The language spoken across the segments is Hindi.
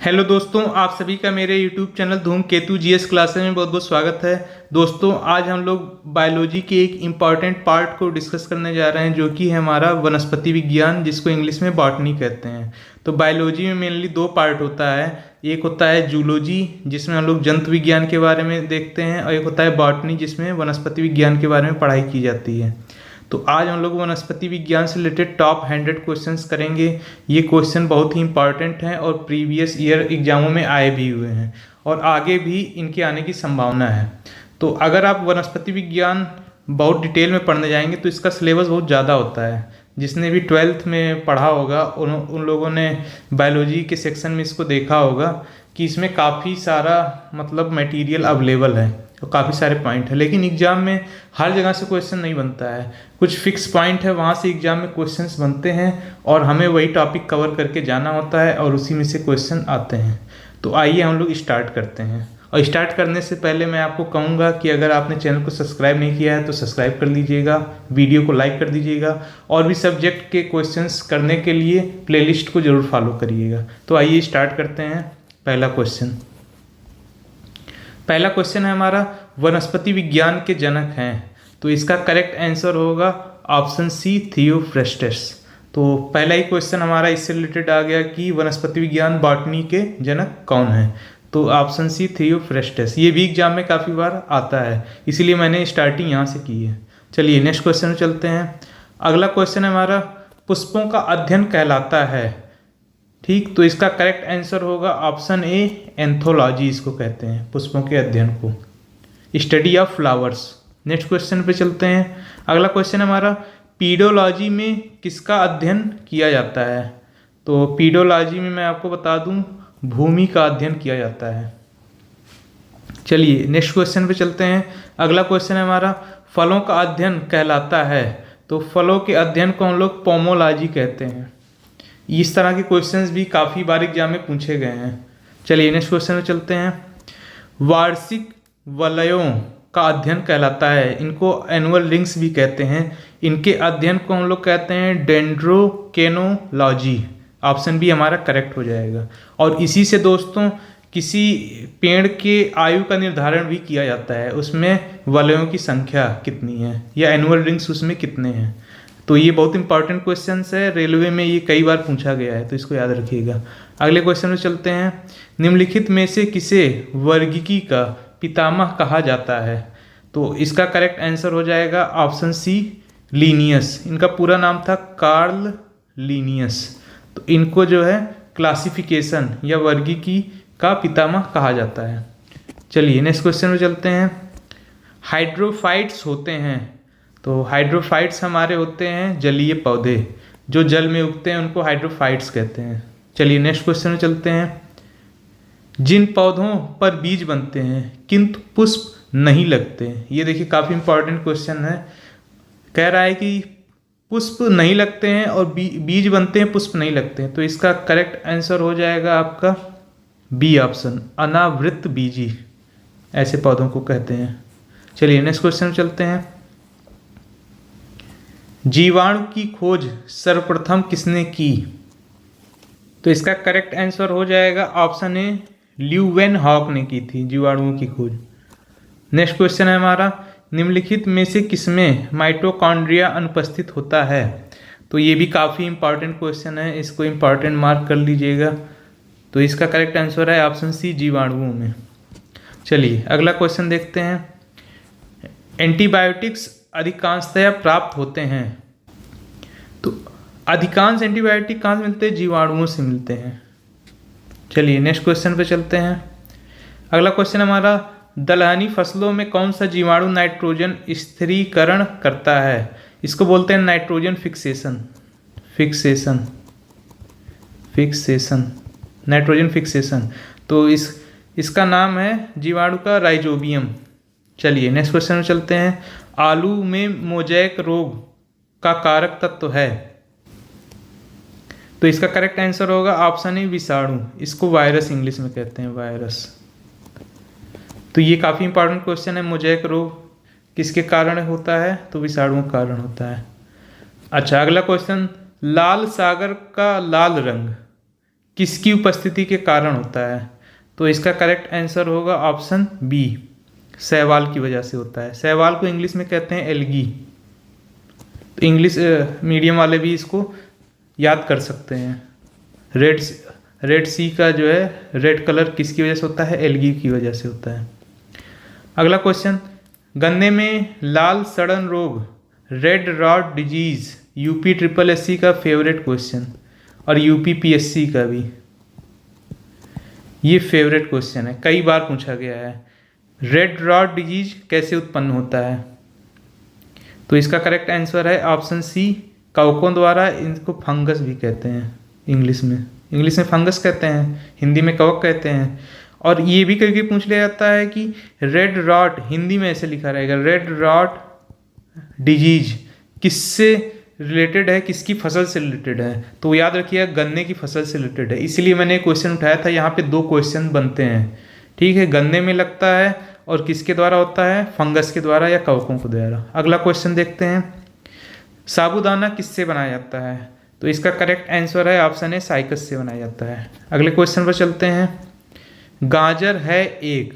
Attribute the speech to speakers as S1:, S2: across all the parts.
S1: हेलो दोस्तों, आप सभी का मेरे यूट्यूब चैनल धूमकेतु जीएस क्लासेस में बहुत बहुत स्वागत है। दोस्तों, आज हम लोग बायोलॉजी के एक इम्पॉर्टेंट पार्ट को डिस्कस करने जा रहे हैं, जो कि है हमारा वनस्पति विज्ञान, जिसको इंग्लिश में बॉटनी कहते हैं। तो बायोलॉजी में मेनली दो पार्ट होता है। एक होता है जूलॉजी, जिसमें हम लोग जंतु विज्ञान के बारे में देखते हैं, और एक होता है बॉटनी, जिसमें वनस्पति विज्ञान के बारे में पढ़ाई की जाती है। तो आज हम लोग वनस्पति विज्ञान से रिलेटेड टॉप 100 क्वेश्चंस करेंगे। ये क्वेश्चन बहुत ही इंपॉर्टेंट हैं और प्रीवियस ईयर एग्जामों में आए भी हुए हैं और आगे भी इनके आने की संभावना है। तो अगर आप वनस्पति विज्ञान बहुत डिटेल में पढ़ने जाएंगे तो इसका सिलेबस बहुत ज़्यादा होता है। जिसने भी 12th में पढ़ा होगा उन लोगों ने बायोलॉजी के सेक्शन में इसको देखा होगा कि इसमें काफ़ी सारा मटेरियल अवेलेबल है और काफ़ी सारे पॉइंट है। लेकिन एग्जाम में हर जगह से क्वेश्चन नहीं बनता है, कुछ फिक्स पॉइंट है, वहाँ से एग्जाम में क्वेश्चंस बनते हैं और हमें वही टॉपिक कवर करके जाना होता है और उसी में से क्वेश्चन आते हैं। तो आइए हम लोग स्टार्ट करते हैं। और स्टार्ट करने से पहले मैं आपको कहूँगा कि अगर आपने चैनल को सब्सक्राइब नहीं किया है तो सब्सक्राइब कर लीजिएगा, वीडियो को लाइक कर दीजिएगा और भी सब्जेक्ट के क्वेश्चंस करने के लिए प्लेलिस्ट को ज़रूर फॉलो करिएगा। तो आइए स्टार्ट करते हैं। पहला क्वेश्चन है हमारा, वनस्पति विज्ञान के जनक हैं। तो इसका करेक्ट आंसर होगा ऑप्शन सी, थियोफ्रेस्टस। तो पहला ही क्वेश्चन हमारा इससे रिलेटेड आ गया कि वनस्पति विज्ञान बॉटनी के जनक कौन हैं। तो ऑप्शन सी, थियोफ्रेस्टस। ये भी एग्जाम में काफ़ी बार आता है, इसीलिए मैंने स्टार्टिंग यहाँ से की है। चलिए नेक्स्ट क्वेश्चन में चलते हैं। अगला क्वेश्चन है हमारा, पुष्पों का अध्ययन कहलाता है। ठीक, तो इसका करेक्ट आंसर होगा ऑप्शन ए, एंथोलॉजी इसको कहते हैं, पुष्पों के अध्ययन को, study of flowers. Next question पे चलते हैं। अगला क्वेश्चन हमारा, पीडोलॉजी में किसका अध्ययन किया जाता है। तो पीडोलॉजी में मैं आपको बता दूं, भूमि का अध्ययन किया जाता है। चलिए नेक्स्ट क्वेश्चन पे चलते हैं। अगला क्वेश्चन है हमारा, फलों का अध्ययन कहलाता है। तो फलों के अध्ययन को हम लोग पोमोलॉजी कहते हैं। इस तरह के क्वेश्चंस भी काफ़ी बार एग्जाम में पूछे गए हैं। चलिए नेक्स्ट क्वेश्चन में चलते हैं। वार्षिक वलयों का अध्ययन कहलाता है, इनको एनुअल रिंग्स भी कहते हैं। इनके अध्ययन को हम लोग कहते हैं डेंड्रोकेनोलॉजी। ऑप्शन बी हमारा करेक्ट हो जाएगा। और इसी से दोस्तों किसी पेड़ के आयु का निर्धारण भी किया जाता है, उसमें वलयों की संख्या कितनी है या एनुअल रिंग्स उसमें कितने हैं। तो ये बहुत इंपॉर्टेंट क्वेश्चन है, रेलवे में ये कई बार पूछा गया है, तो इसको याद रखिएगा। अगले क्वेश्चन में चलते हैं। निम्नलिखित में से किसे वर्गीकी का पितामह कहा जाता है। तो इसका करेक्ट आंसर हो जाएगा ऑप्शन सी, लीनियस। इनका पूरा नाम था कार्ल लीनियस। तो इनको जो है क्लासिफिकेशन या वर्गीकी का पितामह कहा जाता है। चलिए नेक्स्ट क्वेश्चन में चलते हैं। हाइड्रोफाइट्स होते हैं। तो हाइड्रोफाइट्स हमारे होते हैं जलीय पौधे, जो जल में उगते हैं उनको हाइड्रोफाइट्स कहते हैं। चलिए नेक्स्ट क्वेश्चन में चलते हैं। जिन पौधों पर बीज बनते हैं किंतु पुष्प नहीं लगते। ये देखिए काफ़ी इंपॉर्टेंट क्वेश्चन है। कह रहा है कि पुष्प नहीं लगते हैं और बीज बनते हैं, पुष्प नहीं लगते हैं। तो इसका करेक्ट आंसर हो जाएगा आपका बी ऑप्शन, अनावृत बीजी, ऐसे पौधों को कहते हैं। चलिए नेक्स्ट क्वेश्चन में चलते हैं। जीवाणु की खोज सर्वप्रथम किसने की। तो इसका करेक्ट आंसर हो जाएगा ऑप्शन ए, ल्यूवेनहॉक ने की थी जीवाणुओं की खोज। नेक्स्ट क्वेश्चन है हमारा, निम्नलिखित में से किसमें माइटोकॉन्ड्रिया अनुपस्थित होता है। तो ये भी काफ़ी इंपॉर्टेंट क्वेश्चन है, इसको इंपॉर्टेंट मार्क कर लीजिएगा। तो इसका करेक्ट आंसर है ऑप्शन सी, जीवाणुओं में। चलिए अगला क्वेश्चन देखते हैं। एंटीबायोटिक्स अधिकांशतया प्राप्त होते हैं। तो अधिकांश एंटीबायोटिक कहाँ से मिलते हैं, जीवाणुओं से मिलते हैं। चलिए नेक्स्ट क्वेश्चन पे चलते हैं। अगला क्वेश्चन हमारा, दलहनी फसलों में कौन सा जीवाणु नाइट्रोजन स्थिरीकरण करता है। इसको बोलते हैं नाइट्रोजन फिक्सेशन, नाइट्रोजन फिक्सेशन। तो इसका नाम है जीवाणु का राइजोबियम। चलिए नेक्स्ट क्वेश्चन में चलते हैं। आलू में मोजैक रोग का कारक तत्व है। तो इसका करेक्ट आंसर होगा ऑप्शन ए, विषाणु। इसको वायरस इंग्लिश में कहते हैं, वायरस। तो ये काफ़ी इंपॉर्टेंट क्वेश्चन है। मोजैक रोग किसके कारण होता है, तो विषाणुओं के कारण होता है। अच्छा अगला क्वेश्चन, लाल सागर का लाल रंग किसकी उपस्थिति के कारण होता है? तो इसका करेक्ट आंसर होगा ऑप्शन बी, शैवाल की वजह से होता है। शैवाल को इंग्लिश में कहते हैं एल्गी। तो इंग्लिश मीडियम वाले भी इसको याद कर सकते हैं। रेड सी का जो है रेड कलर किसकी वजह से होता है? एल्गी की वजह से होता है। अगला क्वेश्चन, गन्ने में लाल सड़न रोग, red rot disease, UP triple SC का फेवरेट क्वेश्चन और यूपी पीएससी का भी ये फेवरेट क्वेश्चन है, कई बार पूछा गया है। रेड रॉट डिजीज कैसे उत्पन्न होता है? तो इसका करेक्ट आंसर है ऑप्शन सी, कवकों द्वारा। इनको फंगस भी कहते हैं इंग्लिश में फंगस कहते हैं, हिंदी में कवक कहते हैं। और ये भी कभी पूछ लिया जाता है कि रेड रॉट, हिंदी में ऐसे लिखा रहेगा, रेड रॉट डिजीज किससे रिलेटेड है, किसकी फसल से रिलेटेड है? तो याद रखिएगा गन्ने की फसल से रिलेटेड है, इसलिए मैंने क्वेश्चन उठाया था। यहाँ पे 2 क्वेश्चन बनते हैं, ठीक है। गन्ने में लगता है और किसके द्वारा होता है? फंगस के द्वारा या कवकों के द्वारा। अगला क्वेश्चन देखते हैं, साबूदाना किससे बनाया जाता है? तो इसका करेक्ट आंसर है ऑप्शन ए, साइकस से बनाया जाता है। अगले क्वेश्चन पर चलते हैं, गाजर है एक,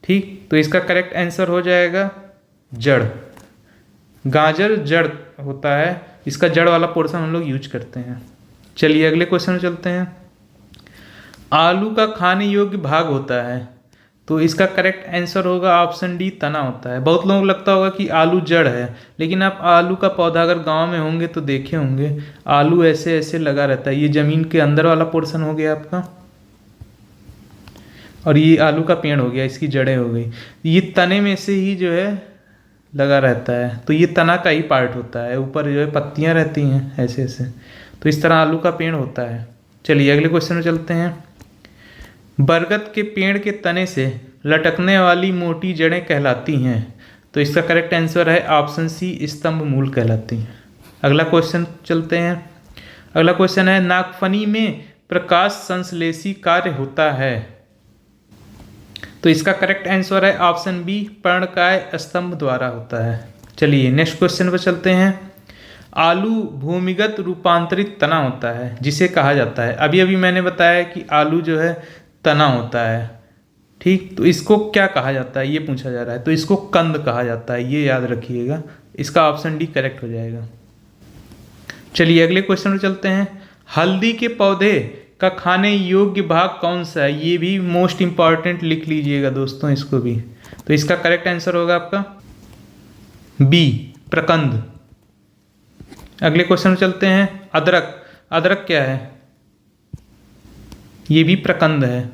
S1: ठीक, तो इसका करेक्ट आंसर हो जाएगा जड़। गाजर जड़ होता है, इसका जड़ वाला पोर्शन हम लोग यूज करते हैं। चलिए अगले क्वेश्चन में चलते हैं, आलू का खाने योग्य भाग होता है, तो इसका करेक्ट आंसर होगा ऑप्शन डी, तना होता है। बहुत लोगों को लगता होगा कि आलू जड़ है, लेकिन आप आलू का पौधा अगर गांव में होंगे तो देखे होंगे, आलू ऐसे ऐसे लगा रहता है। ये जमीन के अंदर वाला पोर्शन हो गया आपका, और ये आलू का पेड़ हो गया, इसकी जड़ें हो गई। ये तने में से ही जो है लगा रहता है, तो ये तना का ही पार्ट होता है, ऊपर जो है पत्तियां रहती हैं ऐसे ऐसे। तो इस तरह आलू का पेड़ होता है। चलिए अगले क्वेश्चन में चलते हैं, बरगद के पेड़ के तने से लटकने वाली मोटी जड़ें कहलाती हैं, तो इसका करेक्ट आंसर है ऑप्शन सी, स्तंभ मूल कहलाती हैं। अगला क्वेश्चन चलते हैं, अगला क्वेश्चन है, नागफनी में प्रकाश संश्लेषी कार्य होता है, तो इसका करेक्ट आंसर है ऑप्शन बी, पर्णकाय स्तंभ द्वारा होता है। चलिए नेक्स्ट क्वेश्चन पर चलते हैं, आलू भूमिगत रूपांतरित तना होता है जिसे कहा जाता है, अभी अभी मैंने बताया कि आलू जो है तना होता है, ठीक, तो इसको क्या कहा जाता है ये पूछा जा रहा है, तो इसको कंद कहा जाता है, ये याद रखिएगा। इसका ऑप्शन डी करेक्ट हो जाएगा। चलिए अगले क्वेश्चन पर चलते हैं, हल्दी के पौधे का खाने योग्य भाग कौन सा है? ये भी मोस्ट इंपॉर्टेंट, लिख लीजिएगा दोस्तों इसको भी। तो इसका करेक्ट आंसर होगा आपका बी, प्रकंद। अगले क्वेश्चन में चलते हैं, अदरक, अदरक क्या है? ये भी प्रकंद है।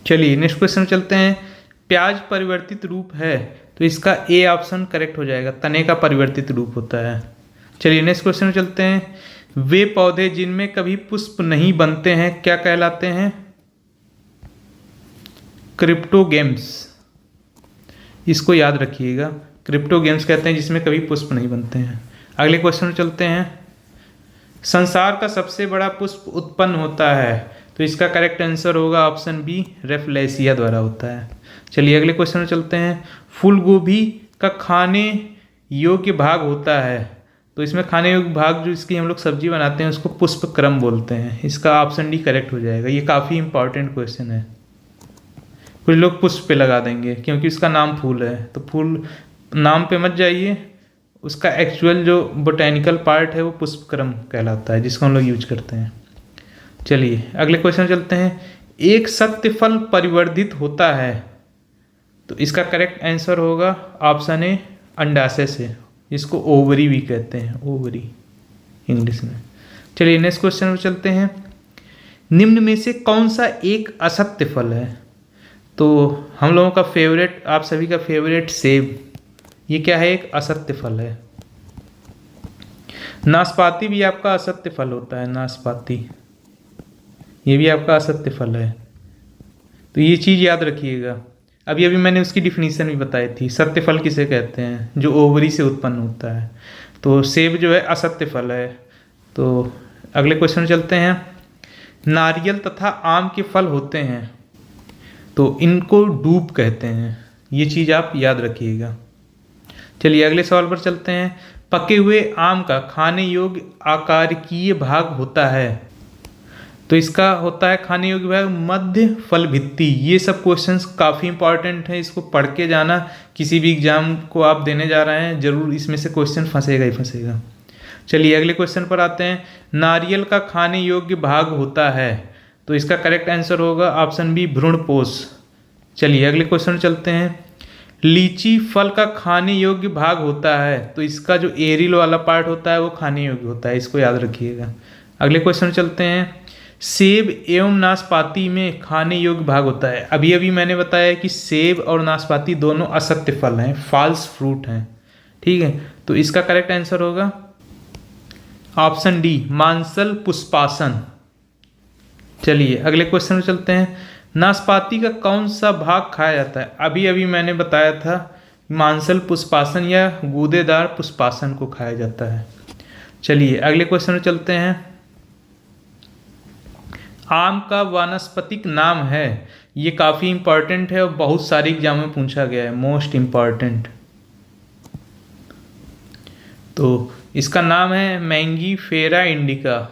S1: चलिए नेक्स्ट क्वेश्चन में चलते हैं, प्याज परिवर्तित रूप है, तो इसका ए ऑप्शन करेक्ट हो जाएगा, तने का परिवर्तित रूप होता है। चलिए नेक्स्ट क्वेश्चन में चलते हैं, वे पौधे जिनमें कभी पुष्प नहीं बनते हैं क्या कहलाते हैं? क्रिप्टोगेम्स, इसको याद रखिएगा, क्रिप्टोगेम्स कहते हैं जिसमें कभी पुष्प नहीं बनते हैं। अगले क्वेश्चन में चलते हैं, संसार का सबसे बड़ा पुष्प उत्पन्न होता है, तो इसका करेक्ट आंसर होगा ऑप्शन बी, रेफलेसिया द्वारा होता है। चलिए अगले क्वेश्चन में चलते हैं, फूल गोभी का खाने योग्य भाग होता है, तो इसमें खाने योग्य भाग जो इसकी हम लोग सब्जी बनाते हैं उसको पुष्प क्रम बोलते हैं, इसका ऑप्शन डी करेक्ट हो जाएगा। ये काफ़ी इंपॉर्टेंट क्वेश्चन है, कुछ लोग पुष्प पे लगा देंगे क्योंकि उसका नाम फूल है, तो फूल नाम पे मत जाइए, उसका एक्चुअल जो बोटेनिकल पार्ट है वो पुष्प क्रम कहलाता है जिसको हम लोग यूज करते हैं। चलिए अगले क्वेश्चन चलते हैं, एक सत्य फल परिवर्धित होता है, तो इसका करेक्ट आंसर होगा ऑप्शन ए, अंडाशय से, इसको ओवरी भी कहते हैं, ओवरी इंग्लिश में। चलिए नेक्स्ट क्वेश्चन में चलते हैं, निम्न में से कौन सा एक असत्य फल है? तो हम लोगों का फेवरेट, आप सभी का फेवरेट सेब, ये क्या है? एक असत्य फल है। नाशपाती भी आपका असत्य फल होता है, नाशपाती ये भी आपका असत्य फल है, तो ये चीज़ याद रखिएगा। अभी अभी मैंने उसकी डिफिनीशन भी बताई थी, सत्य फल किसे कहते हैं? जो ओवरी से उत्पन्न होता है, तो सेब जो है असत्य फल है। तो अगले क्वेश्चन चलते हैं, नारियल तथा आम के फल होते हैं, तो इनको डूब कहते हैं, ये चीज़ आप याद रखिएगा। चलिए अगले सवाल पर चलते हैं, पके हुए आम का खाने योग्य आकारिकीय भाग होता है? तो इसका होता है खाने योग्य भाग मध्य फल भित्ति। ये सब क्वेश्चंस काफ़ी इंपॉर्टेंट है, इसको पढ़ के जाना। किसी भी एग्जाम को आप देने जा रहे हैं जरूर इसमें से क्वेश्चन फंसेगा ही फंसेगा। चलिए अगले क्वेश्चन पर आते हैं। नारियल का खाने योग्य भाग होता है? तो इसका करेक्ट आंसर होगा ऑप्शन बी भ्रूणपोष। चलिए अगले क्वेश्चन चलते हैं। लीची फल का खाने योग्य भाग होता है? तो इसका जो एरिल वाला पार्ट होता है वो खाने योग्य होता है, इसको याद रखिएगा। अगले क्वेश्चन चलते हैं। सेब एवं नाशपाती में खाने योग्य भाग होता है? अभी अभी मैंने बताया कि सेब और नाशपाती दोनों असत्य फल हैं, फॉल्स फ्रूट हैं, ठीक है। तो इसका करेक्ट आंसर होगा ऑप्शन डी मांसल पुष्पासन। चलिए अगले क्वेश्चन में चलते हैं। नाशपाती का कौन सा भाग खाया जाता है? अभी अभी मैंने बताया था मांसल पुष्पासन या गूदेदार पुष्पासन को खाया जाता है। चलिए अगले क्वेश्चन में चलते हैं। आम का वानस्पतिक नाम है? ये काफ़ी इंपॉर्टेंट है और बहुत सारे एग्जाम में पूछा गया है, मोस्ट इम्पॉर्टेंट। तो इसका नाम है मैंगीफेरा इंडिका।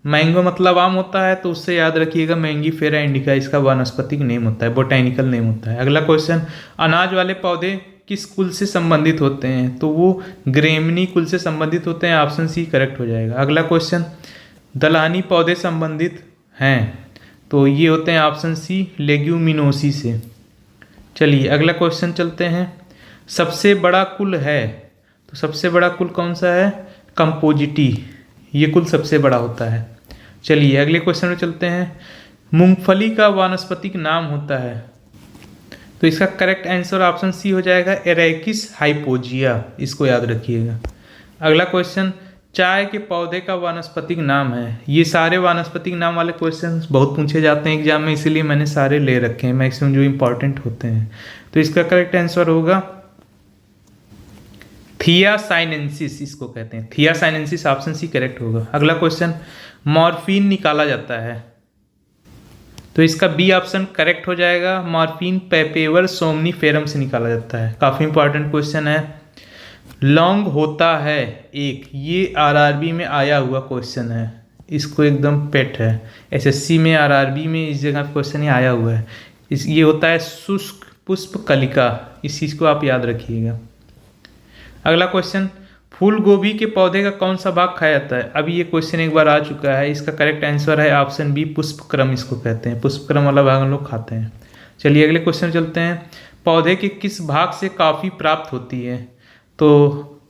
S1: मैंगो मतलब आम होता है, तो उससे याद रखिएगा मैंगीफेरा इंडिका इसका वानस्पतिक नेम होता है, बोटैनिकल नेम होता है। अगला क्वेश्चन। अनाज वाले पौधे किस कुल से संबंधित होते हैं? तो वो ग्रेमनी कुल से संबंधित होते हैं, ऑप्शन सी करेक्ट हो जाएगा। अगला क्वेश्चन। दलहनी पौधे संबंधित हैं? तो ये होते हैं ऑप्शन सी लेग्यूमिनोसी से। चलिए अगला क्वेश्चन चलते हैं। सबसे बड़ा कुल है? तो सबसे बड़ा कुल कौन सा है? कंपोजिटी, ये कुल सबसे बड़ा होता है। चलिए अगले क्वेश्चन में चलते हैं। मूंगफली का वानस्पतिक नाम होता है? तो इसका करेक्ट आंसर ऑप्शन सी हो जाएगा एरेकिस हाइपोजिया, इसको याद रखिएगा। अगला क्वेश्चन। चाय के पौधे का वानस्पतिक नाम है? ये सारे वानस्पतिक नाम वाले क्वेश्चन बहुत पूछे जाते हैं एग्जाम में, इसीलिए मैंने सारे ले रखे हैं, मैक्सिमम जो इंपॉर्टेंट होते हैं। तो इसका करेक्ट आंसर होगा थियासाइनेंसिस, इसको कहते हैं थियासाइनेंसिस, ऑप्शन सी करेक्ट होगा। अगला क्वेश्चन। मॉर्फिन निकाला जाता है? तो इसका बी ऑप्शन करेक्ट हो जाएगा। मॉर्फिन पेपेवर सोमनीफेरम से निकाला जाता है। काफ़ी इंपॉर्टेंट क्वेश्चन है। लौंग होता है एक, ये आरआरबी में आया हुआ क्वेश्चन है, इसको एकदम पेट है। एसएससी में आरआरबी में इस जगह क्वेश्चन ही आया हुआ है। ये होता है शुष्क पुष्प कलिका, इस चीज़ को आप याद रखिएगा। अगला क्वेश्चन। फूल गोभी के पौधे का कौन सा भाग खाया जाता है? अभी ये क्वेश्चन एक बार आ चुका है, इसका करेक्ट आंसर है ऑप्शन बी पुष्पक्रम, इसको कहते हैं पुष्पक्रम वाला भाग हम लोग खाते हैं। चलिए अगले क्वेश्चन चलते हैं। पौधे के किस भाग से कॉफ़ी प्राप्त होती है? तो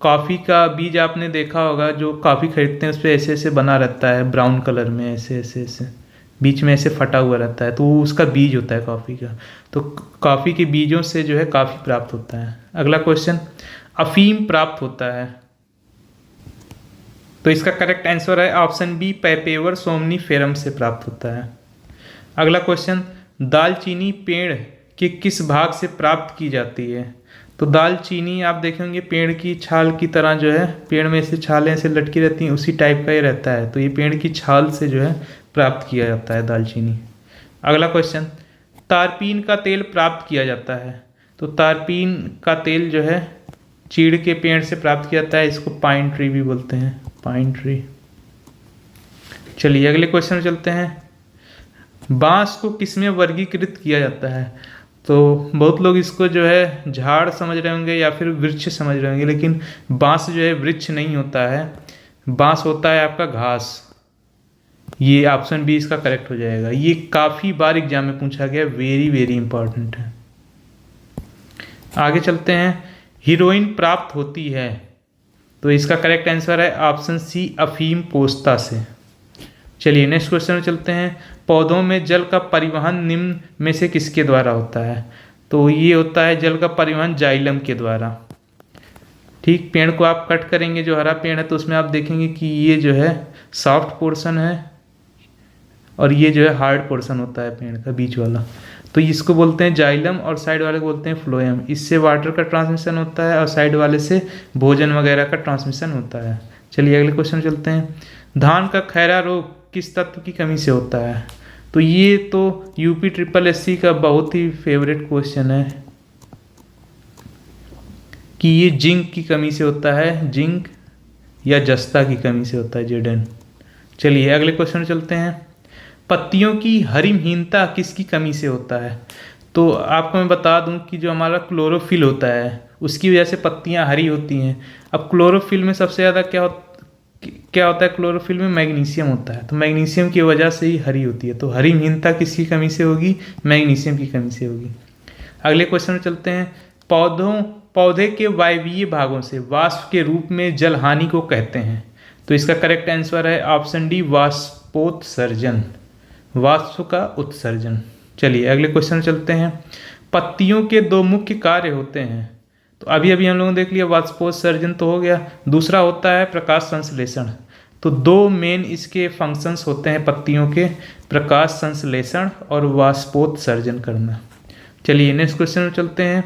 S1: कॉफ़ी का बीज आपने देखा होगा, जो कॉफ़ी खरीदते हैं उस पर ऐसे ऐसे बना रहता है ब्राउन कलर में, ऐसे ऐसे ऐसे बीच में ऐसे फटा हुआ रहता है, तो वो उसका बीज होता है कॉफ़ी का। तो कॉफ़ी के बीजों से जो है कॉफ़ी प्राप्त होता है। अगला क्वेश्चन। अफीम प्राप्त होता है? तो इसका करेक्ट आंसर है ऑप्शन बी पेपेवर सोमनीफेरम से प्राप्त होता है। अगला क्वेश्चन। दालचीनी पेड़ के किस भाग से प्राप्त की जाती है? तो दालचीनी आप देखेंगे पेड़ की छाल की तरह जो है, पेड़ में से छालें ऐसे लटकी रहती हैं, उसी टाइप का ही रहता है, तो ये पेड़ की छाल से जो है प्राप्त किया जाता है दालचीनी। अगला क्वेश्चन। तारपीन का तेल प्राप्त किया जाता है? तो तारपीन का तेल जो है चीड़ के पेड़ से प्राप्त किया जाता है, इसको पाइन ट्री भी बोलते हैं, पाइन ट्री। चलिए अगले क्वेश्चन में चलते हैं। बांस को किसमें वर्गीकृत किया जाता है? तो बहुत लोग इसको जो है झाड़ समझ रहे होंगे या फिर वृक्ष समझ रहे होंगे, लेकिन बांस जो है वृक्ष नहीं होता है, बांस होता है आपका घास। ये ऑप्शन बी इसका करेक्ट हो जाएगा। ये काफ़ी बार एग्जाम में पूछा गया, वेरी वेरी इंपॉर्टेंट है। आगे चलते हैं। हीरोइन प्राप्त होती है? तो इसका करेक्ट आंसर है ऑप्शन सी अफीम पोस्ता से। चलिए नेक्स्ट क्वेश्चन में चलते हैं। पौधों में जल का परिवहन निम्न में से किसके द्वारा होता है? तो ये होता है जल का परिवहन जाइलम के द्वारा। ठीक, पेड़ को आप कट करेंगे, जो हरा पेड़ है, तो उसमें आप देखेंगे कि ये जो है सॉफ्ट पोर्शन है और ये जो है हार्ड पोर्शन होता है पेड़ का बीच वाला, तो इसको बोलते हैं जाइलम और साइड वाले को बोलते हैं फ्लोएम। इससे वाटर का ट्रांसमिशन होता है और साइड वाले से भोजन वगैरह का ट्रांसमिशन होता है। चलिए अगले क्वेश्चन चलते हैं। धान का खैरा रोग किस तत्व की कमी से होता है? तो ये तो यूपी SSC का बहुत ही फेवरेट क्वेश्चन है कि ये जिंक की कमी से होता है, जिंक या जस्ता की कमी से होता है, जेडन। चलिए अगले क्वेश्चन चलते हैं। पत्तियों की हरिमहीनता किसकी कमी से होता है? तो आपको मैं बता दूं कि जो हमारा क्लोरोफिल होता है उसकी वजह से पत्तियां हरी होती हैं। अब क्लोरोफिल में सबसे ज़्यादा क्या होता है? क्लोरोफिल में मैग्नीशियम होता है, तो मैग्नीशियम की वजह से ही हरी होती है। तो हरिमहीनता किसकी कमी से होगी? मैग्नीशियम की कमी से होगी। अगले क्वेश्चन में चलते हैं। पौधे के वायवीय भागों से वाष्प के रूप में जल हानि को कहते हैं। तो इसका करेक्ट आंसर है ऑप्शन डी, वाष्पोत्सर्जन, वाष्प का उत्सर्जन। चलिए अगले क्वेश्चन में चलते हैं। पत्तियों के दो मुख्य कार्य होते हैं। तो अभी अभी हम लोगों ने देख लिया, वाष्पोत्सर्जन तो हो गया, दूसरा होता है प्रकाश संश्लेषण। तो दो मेन इसके फंक्शंस होते हैं पत्तियों के, प्रकाश संश्लेषण और वाष्पोत्सर्जन करना। चलिए नेक्स्ट क्वेश्चन में चलते हैं।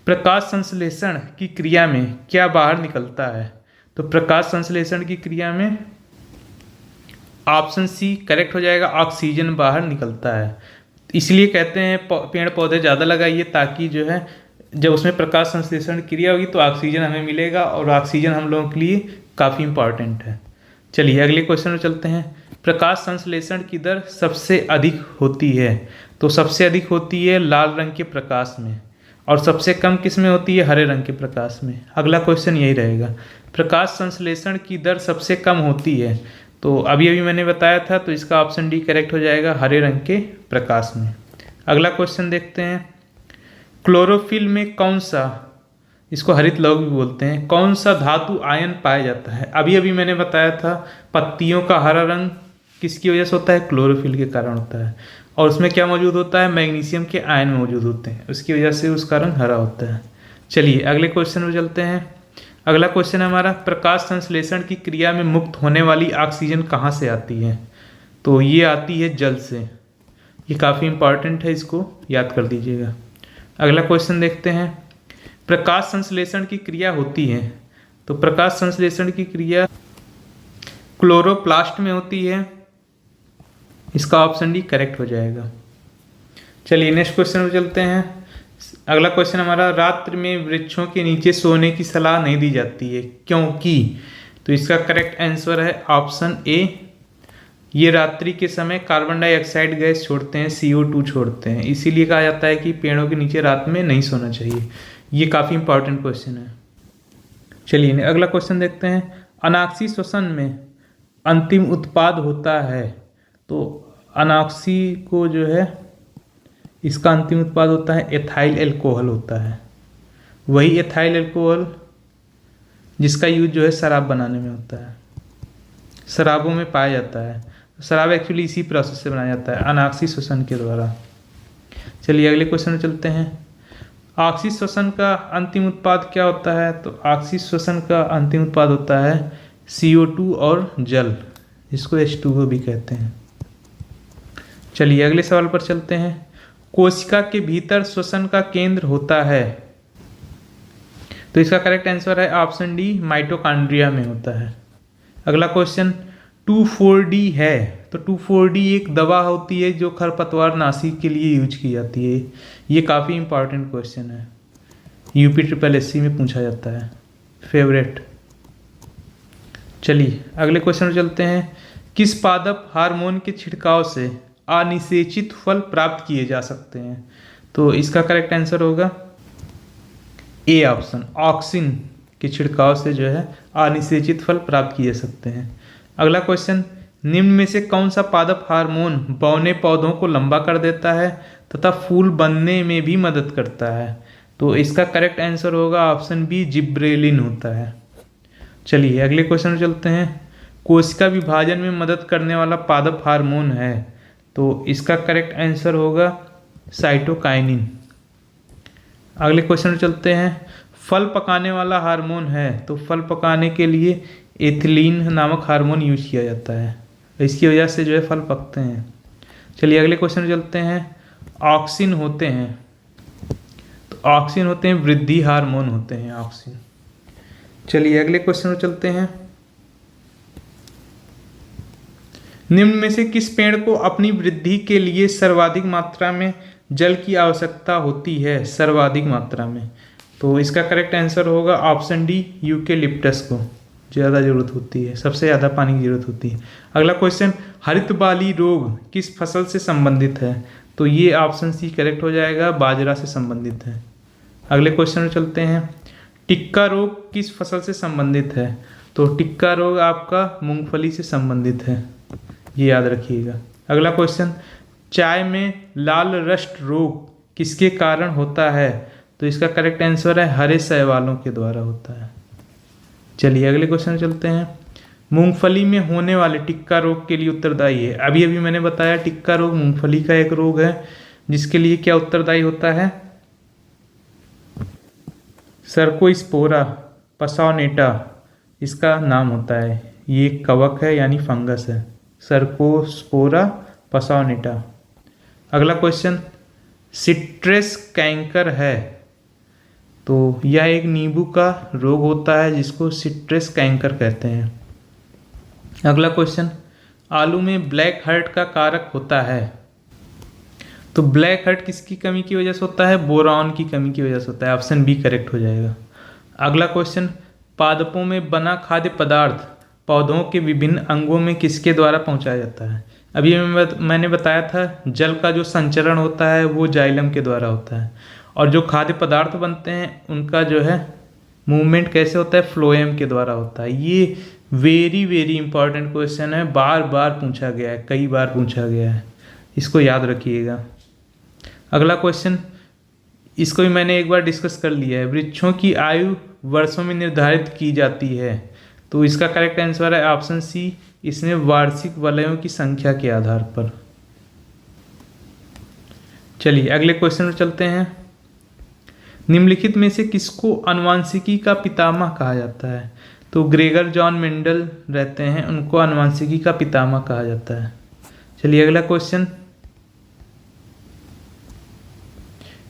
S1: प्रकाश संश्लेषण की क्रिया में क्या बाहर निकलता है? तो प्रकाश संश्लेषण की क्रिया में ऑप्शन सी करेक्ट हो जाएगा, ऑक्सीजन बाहर निकलता है। इसलिए कहते हैं पेड़ पौधे ज़्यादा लगाइए, ताकि जो है जब उसमें प्रकाश संश्लेषण क्रिया होगी तो ऑक्सीजन हमें मिलेगा, और ऑक्सीजन हम लोगों के लिए काफ़ी इंपॉर्टेंट है। चलिए अगले क्वेश्चन में चलते हैं। प्रकाश संश्लेषण की दर सबसे अधिक होती है। तो सबसे अधिक होती है लाल रंग के प्रकाश में, और सबसे कम किस में होती है? हरे रंग के प्रकाश में। अगला क्वेश्चन यही रहेगा, प्रकाश संश्लेषण की दर सबसे कम होती है। तो अभी अभी मैंने बताया था, तो इसका ऑप्शन डी करेक्ट हो जाएगा, हरे रंग के प्रकाश में। अगला क्वेश्चन देखते हैं। क्लोरोफिल में कौन सा, इसको हरित लौह भी बोलते हैं, कौन सा धातु आयन पाया जाता है? अभी अभी मैंने बताया था पत्तियों का हरा रंग किसकी वजह से होता है? क्लोरोफिल के कारण होता है। और उसमें क्या मौजूद होता है? मैग्नीशियम के आयन मौजूद होते हैं, उसकी वजह से उसका रंग हरा होता है। चलिए अगले क्वेश्चन में चलते हैं। अगला क्वेश्चन है हमारा, प्रकाश संश्लेषण की क्रिया में मुक्त होने वाली ऑक्सीजन कहाँ से आती है? तो ये आती है जल से। ये काफ़ी इंपॉर्टेंट है, इसको याद कर दीजिएगा। अगला क्वेश्चन देखते हैं। प्रकाश संश्लेषण की क्रिया होती है, तो प्रकाश संश्लेषण की क्रिया क्लोरोप्लास्ट में होती है, इसका ऑप्शन डी करेक्ट हो जाएगा। चलिए नेक्स्ट क्वेश्चन में चलते हैं। अगला क्वेश्चन हमारा, रात्रि में वृक्षों के नीचे सोने की सलाह नहीं दी जाती है, क्योंकि? तो इसका करेक्ट आंसर है ऑप्शन ए, ये रात्रि के समय कार्बन डाइऑक्साइड गैस छोड़ते हैं, CO2 छोड़ते हैं, इसीलिए कहा जाता है कि पेड़ों के नीचे रात में नहीं सोना चाहिए। ये काफ़ी इंपॉर्टेंट क्वेश्चन है। चलिए अगला क्वेश्चन देखते हैं। अनाक्सी श्वसन में अंतिम उत्पाद होता है। तो अनाक्सी को जो है इसका अंतिम उत्पाद होता है एथाइल एल्कोहल होता है, वही एथाइल एल्कोहल जिसका यूज जो है शराब बनाने में होता है, शराबों में पाया जाता है। शराब एक्चुअली इसी प्रोसेस से बनाया जाता है, अनाक्सी श्वसन के द्वारा। चलिए अगले क्वेश्चन में चलते हैं। ऑक्सी श्वसन का अंतिम उत्पाद क्या होता है? तो ऑक्सी श्वसन का अंतिम उत्पाद होता है CO2 और जल, जिसको H2O भी कहते हैं। चलिए अगले सवाल पर चलते हैं। कोशिका के भीतर श्वसन का केंद्र होता है, तो इसका करेक्ट आंसर है ऑप्शन डी, माइटोकॉन्ड्रिया में होता है। अगला क्वेश्चन, 2,4-D है। तो 2,4-D एक दवा होती है जो खरपतवार नाशी के लिए यूज की जाती है। ये काफ़ी इंपॉर्टेंट क्वेश्चन है, UP SSC में पूछा जाता है, फेवरेट। चलिए अगले क्वेश्चन में चलते हैं। किस पादप हार्मोन के छिड़काव से अनिषेचित फल प्राप्त किए जा सकते हैं? तो इसका करेक्ट आंसर होगा ए ऑप्शन, ऑक्सिन के छिड़काव से जो है अनिषेचित फल प्राप्त किए जा सकते हैं। अगला क्वेश्चन, निम्न में से कौन सा पादप हार्मोन बौने पौधों को लंबा कर देता है तथा फूल बनने में भी मदद करता है? तो इसका करेक्ट आंसर होगा ऑप्शन बी, जिब्रेलिन होता है। चलिए अगले क्वेश्चन में चलते हैं। कोशिका विभाजन में मदद करने वाला पादप हार्मोन है, तो इसका करेक्ट आंसर होगा साइटोकाइनिन। अगले क्वेश्चन में चलते हैं। फल पकाने वाला हार्मोन है, तो फल पकाने के लिए एथिलीन नामक हार्मोन यूज किया जाता है, इसकी वजह से जो है फल पकते हैं। चलिए अगले क्वेश्चन में चलते हैं। ऑक्सिन होते हैं, तो ऑक्सिन होते हैं वृद्धि हार्मोन होते हैं ऑक्सिन। चलिए अगले क्वेश्चन में चलते हैं। निम्न में से किस पेड़ को अपनी वृद्धि के लिए सर्वाधिक मात्रा में जल की आवश्यकता होती है? सर्वाधिक मात्रा में, तो इसका करेक्ट आंसर होगा ऑप्शन डी, यूकेलिप्टस को। ज़्यादा ज़रूरत होती है, सबसे ज़्यादा पानी की ज़रूरत होती है। अगला क्वेश्चन, हरित बाली रोग किस फसल से संबंधित है? तो ये ऑप्शन सी करेक्ट हो जाएगा, बाजरा से संबंधित है। अगले क्वेश्चन में चलते हैं, टिक्का रोग किस फसल से संबंधित है? तो टिक्का रोग आपका मूंगफली से संबंधित है, ये याद रखिएगा। अगला क्वेश्चन, चाय में लाल रस्ट रोग किसके कारण होता है? तो इसका करेक्ट आंसर है हरे शैवालों के द्वारा होता है। चलिए अगले क्वेश्चन में चलते हैं, मूंगफली में होने वाले टिक्का रोग के लिए उत्तरदायी है। अभी अभी मैंने बताया टिक्का रोग मूंगफली का एक रोग है जिसके लिए क्या उत्तरदायी होता है? सर्कोस्पोरा पसाउनेटा इसका नाम होता है, ये एक कवक है यानी फंगस है, सर्कोस्पोरा पसाउनेटा। अगला क्वेश्चन, सिट्रस कैंकर है, तो यह एक नींबू का रोग होता है जिसको सिट्रस कैंकर कहते हैं। अगला क्वेश्चन, आलू में ब्लैक हर्ट का कारक होता है, तो ब्लैक हर्ट किसकी कमी की वजह से होता है? बोरॉन की कमी की वजह से होता है, ऑप्शन बी करेक्ट हो जाएगा। अगला क्वेश्चन, पादपों में बना खाद्य पदार्थ पौधों के विभिन्न अंगों में किसके द्वारा पहुंचाया जाता है? अभी मैंने बताया था जल का जो संचरण होता है वो जाइलम के द्वारा होता है, और जो खाद्य पदार्थ बनते हैं उनका जो है मूवमेंट कैसे होता है? फ्लोएम के द्वारा होता है। ये वेरी वेरी इंपॉर्टेंट क्वेश्चन है, बार बार पूछा गया है, कई बार पूछा गया है, इसको याद रखिएगा। अगला क्वेश्चन, इसको भी मैंने एक बार डिस्कस कर लिया है, वृक्षों की आयु वर्षों में निर्धारित की जाती है, तो इसका करेक्ट आंसर है ऑप्शन सी, इसमें वार्षिक वलयों की संख्या के आधार पर। चलिए अगले क्वेश्चन में चलते हैं, निम्नलिखित में से किसको आनुवांशिकी का पितामह कहा जाता है? तो ग्रेगर जॉन मेंडल रहते हैं, उनको आनुवांशिकी का पितामह कहा जाता है। चलिए अगला क्वेश्चन,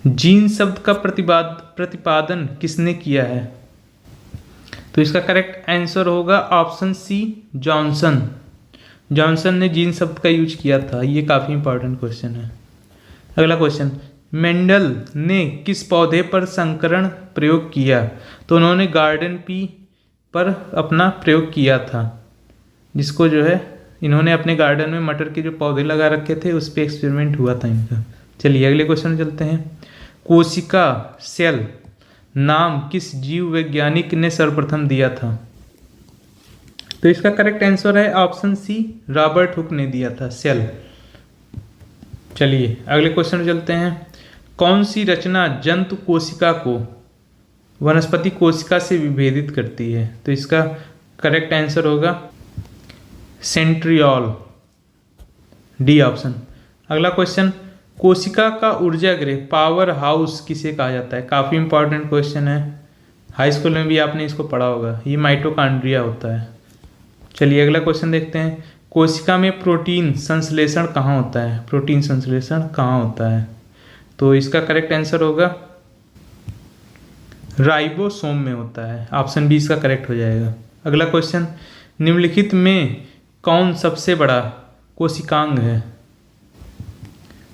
S1: जीन शब्द का प्रतिपादन किसने किया है? तो इसका करेक्ट आंसर होगा ऑप्शन सी, जॉनसन। जॉनसन ने जीन शब्द का यूज किया था, ये काफ़ी इंपॉर्टेंट क्वेश्चन है। अगला क्वेश्चन, मेंडल ने किस पौधे पर संकरण प्रयोग किया? तो उन्होंने गार्डन पी पर अपना प्रयोग किया था, जिसको जो है इन्होंने अपने गार्डन में मटर के जो पौधे लगा रखे थे उस पर एक्सपेरिमेंट हुआ था इनका। चलिए अगले क्वेश्चन में चलते हैं, कोशिका सेल नाम किस जीव वैज्ञानिक ने सर्वप्रथम दिया था? तो इसका करेक्ट आंसर है ऑप्शन सी, रॉबर्ट हुक ने दिया था, सेल। चलिए अगले क्वेश्चन में चलते हैं, कौन सी रचना जंतु कोशिका को वनस्पति कोशिका से विभेदित करती है? तो इसका करेक्ट आंसर होगा सेंट्रियोल, डी ऑप्शन। अगला क्वेश्चन, कोशिका का ऊर्जा गृह पावर हाउस किसे कहा जाता है? काफ़ी इंपॉर्टेंट क्वेश्चन है, हाई स्कूल में भी आपने इसको पढ़ा होगा, ये माइटोकॉन्ड्रिया होता है। चलिए अगला क्वेश्चन देखते हैं, कोशिका में प्रोटीन संश्लेषण कहाँ होता है? प्रोटीन संश्लेषण कहाँ होता है? तो इसका करेक्ट आंसर होगा राइबोसोम में होता है, ऑप्शन बी इसका करेक्ट हो जाएगा। अगला क्वेश्चन, निम्नलिखित में कौन सबसे बड़ा कोशिकांग है?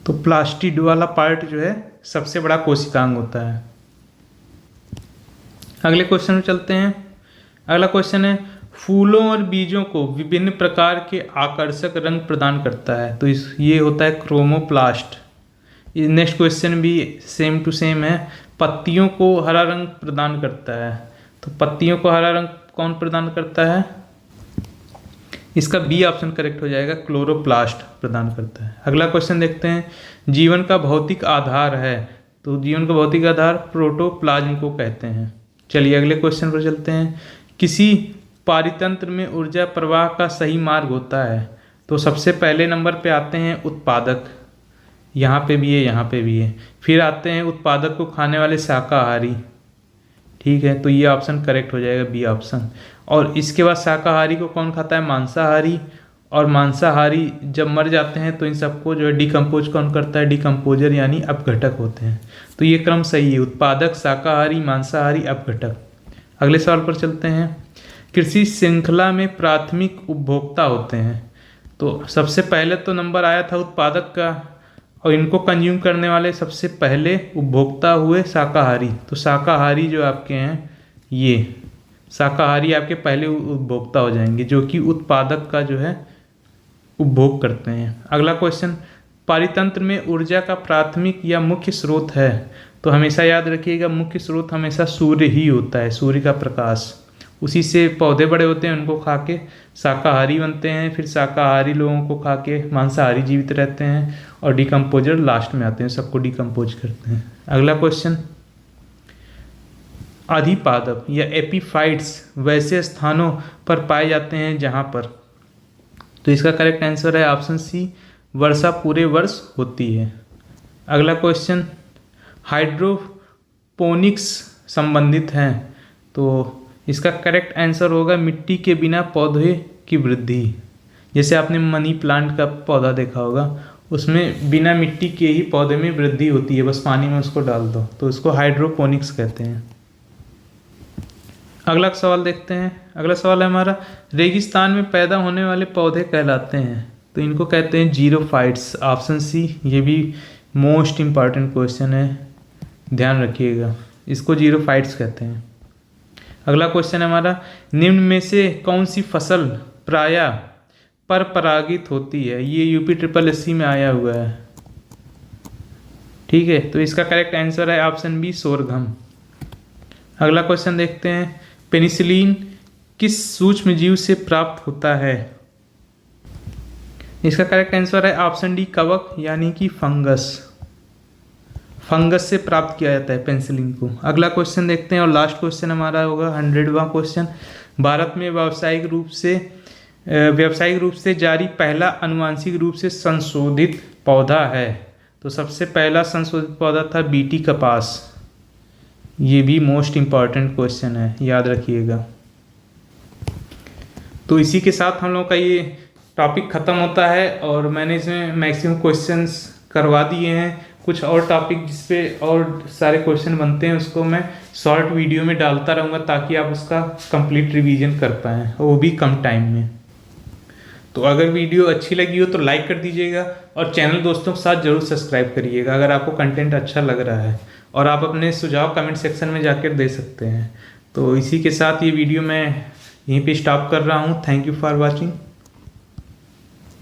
S1: तो प्लास्टिड वाला पार्ट जो है सबसे बड़ा कोशिकांग होता है। अगले क्वेश्चन में चलते हैं, अगला क्वेश्चन है, फूलों और बीजों को विभिन्न प्रकार के आकर्षक रंग प्रदान करता है, तो ये होता है क्रोमोप्लास्ट। नेक्स्ट क्वेश्चन भी सेम टू सेम है, पत्तियों को हरा रंग प्रदान करता है, तो पत्तियों को हरा रंग कौन प्रदान करता है? इसका बी ऑप्शन करेक्ट हो जाएगा, क्लोरोप्लास्ट प्रदान करता है। अगला क्वेश्चन देखते हैं, जीवन का भौतिक आधार है, तो जीवन का भौतिक आधार प्रोटोप्लाज्म को कहते हैं। चलिए अगले क्वेश्चन पर चलते हैं, किसी पारितंत्र में ऊर्जा प्रवाह का सही मार्ग होता है? तो सबसे पहले नंबर पे आते हैं उत्पादक, यहाँ पे भी है, यहाँ पे भी है, फिर आते हैं उत्पादक को खाने वाले शाकाहारी, ठीक है, तो ये ऑप्शन करेक्ट हो जाएगा, बी ऑप्शन। और इसके बाद शाकाहारी को कौन खाता है? मांसाहारी, और मांसाहारी जब मर जाते हैं तो इन सबको जो है डिकम्पोज कौन करता है? डिकम्पोजर यानी अपघटक होते हैं, तो ये क्रम सही है, उत्पादक, शाकाहारी, मांसाहारी, अपघटक। अगले सवाल पर चलते हैं, कृषि श्रृंखला में प्राथमिक उपभोक्ता होते हैं, तो सबसे पहले तो नंबर आया था उत्पादक का, और इनको कंज्यूम करने वाले सबसे पहले उपभोक्ता हुए शाकाहारी, तो शाकाहारी जो आपके हैं ये शाकाहारी आपके पहले उपभोक्ता हो जाएंगे जो कि उत्पादक का जो है उपभोग करते हैं। अगला क्वेश्चन, पारितंत्र में ऊर्जा का प्राथमिक या मुख्य स्रोत है? तो हमेशा याद रखिएगा मुख्य स्रोत हमेशा सूर्य ही होता है, सूर्य का प्रकाश। उसी से पौधे बड़े होते हैं, उनको खा के शाकाहारी बनते हैं, फिर शाकाहारी लोगों को खा के मांसाहारी जीवित रहते हैं, और डिकम्पोजर लास्ट में आते हैं, सबको डिकम्पोज करते हैं। अगला क्वेश्चन, अधिपादप या एपीफाइट्स वैसे स्थानों पर पाए जाते हैं जहां पर? तो इसका करेक्ट आंसर है ऑप्शन सी, वर्षा पूरे वर्ष होती है। अगला क्वेश्चन, हाइड्रोपोनिक्स संबंधित हैं? तो इसका करेक्ट आंसर होगा मिट्टी के बिना पौधे की वृद्धि। जैसे आपने मनी प्लांट का पौधा देखा होगा, उसमें बिना मिट्टी के ही पौधे में वृद्धि होती है, बस पानी में उसको डाल दो, तो इसको हाइड्रोपोनिक्स कहते हैं। अगला सवाल देखते हैं। अगला सवाल है हमारा, रेगिस्तान में पैदा होने वाले पौधे कहलाते हैं? तो इनको कहते हैं जीरोफाइट्स, ऑप्शन सी। ये भी मोस्ट इम्पॉर्टेंट क्वेश्चन है, ध्यान रखिएगा, इसको जीरोफाइट्स कहते हैं। अगला क्वेश्चन है हमारा, निम्न में से कौन सी फसल प्रायः पर परागित होती है? ये यूपी SSS में आया हुआ है, ठीक है। तो इसका करेक्ट आंसर है ऑप्शन बी, सोरघम। अगला क्वेश्चन देखते हैं, पेनिसिलिन किस सूक्ष्म जीव से प्राप्त होता है? इसका करेक्ट आंसर है ऑप्शन डी, कवक यानी कि फंगस। फंगस से प्राप्त किया जाता है पेनिसिलिन को। अगला क्वेश्चन देखते हैं और लास्ट क्वेश्चन हमारा होगा 100वां क्वेश्चन, भारत में व्यावसायिक रूप से जारी पहला आनुवांशिक रूप से संशोधित पौधा है? तो सबसे पहला संशोधित पौधा था बीटी कपास। ये भी मोस्ट इम्पॉर्टेंट क्वेश्चन है, याद रखिएगा। तो इसी के साथ हम लोग का ये टॉपिक ख़त्म होता है, और मैंने इसमें मैक्सिमम क्वेश्चंस करवा दिए हैं। कुछ और टॉपिक जिस पे और सारे क्वेश्चन बनते हैं उसको मैं शॉर्ट वीडियो में डालता रहूँगा, ताकि आप उसका कंप्लीट रिवीजन कर पाएँ, वो भी कम टाइम में। तो अगर वीडियो अच्छी लगी हो तो लाइक कर दीजिएगा, और चैनल दोस्तों के साथ ज़रूर सब्सक्राइब करिएगा अगर आपको कंटेंट अच्छा लग रहा है, और आप अपने सुझाव कमेंट सेक्शन में जाकर दे सकते हैं। तो इसी के साथ ये वीडियो मैं यहीं पे स्टॉप कर रहा हूँ। Thank you for watching.